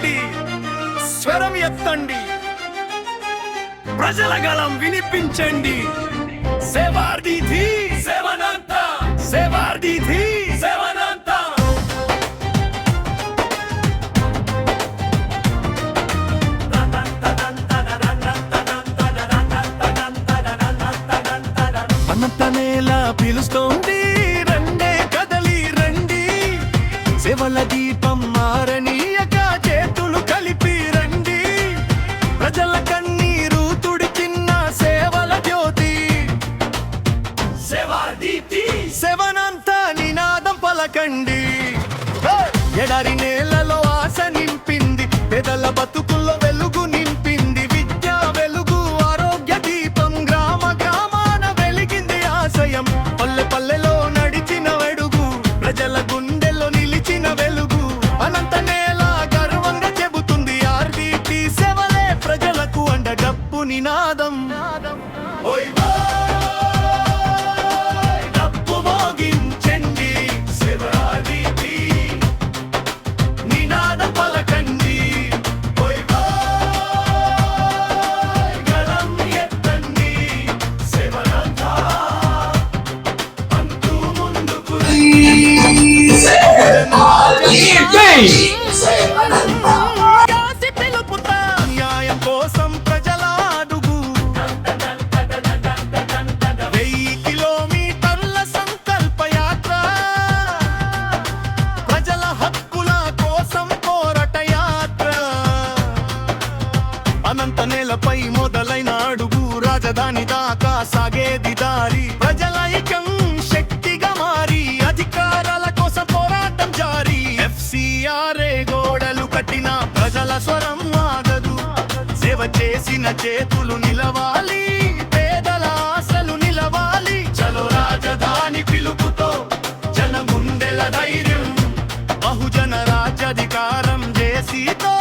పలకండి, స్వరం ఎత్తండి, ప్రజల గళం వినిపించండి. సేవార్దిధి సేవనంత, సేవార్దిధి సేవనంత. అనంత నేల పిలుస్తోంది, రండే కదలి రండి. సేవల దీపం మారనీయక చేతులు కలిపి రండి. ప్రజల కన్నీరు తుడిచిన సేవల జ్యోతి సేవార్దిధి సేవనంత నినాదం పలకండి. ఎడారి నేలలో ఆశ నింపింది, పేదల బతుకుల్లో వెలుగు నింపింది. విద్యా వెలుగు ఆరోగ్య దీపం, గ్రామ గ్రామాన వెలిగింది ఆశయం. పల్లె పల్లెలో నడిచిన వెడుగు, ప్రజల గుండెల్లో నిలిచిన వెలుగు. అనంత నేల గర్వంగా చెబుతుంది, ఆర్దిటి సేవలే ప్రజలకు అండ. డప్పు నినాదం డప్పు మోగించండి, సేవార్దిధి నినాదం పలకండి. గళం ఎత్తండి, సేవనంతా అంటూ ముందుకు పిలుపుతా. న్యాయం కోసం ప్రజల అడుగు, 1000 కిలోమీటర్ల సంకల్ప యాత్ర. ప్రజల హక్కుల కోసం పోరాట యాత్ర. అనంత నేలపై మొదలైన అడుగు, రాజధాని దాకా సాగేది దారి. ప్రజల ఐక్యం శక్తిగా మారి, అధికారాల కోసం పోరాటం జారీ. FCRA గోడలు కట్టిన ప్రజల స్వరం ఆగదు. సేవ చేసిన చేతులు నిలవాలి, పేదల ఆశలు నిలవాలి. చలో రాజధాని పిలుపుతో, జన గుండెల ధైర్యం, బహుజన రాజ్యాధికారం జేసీతో.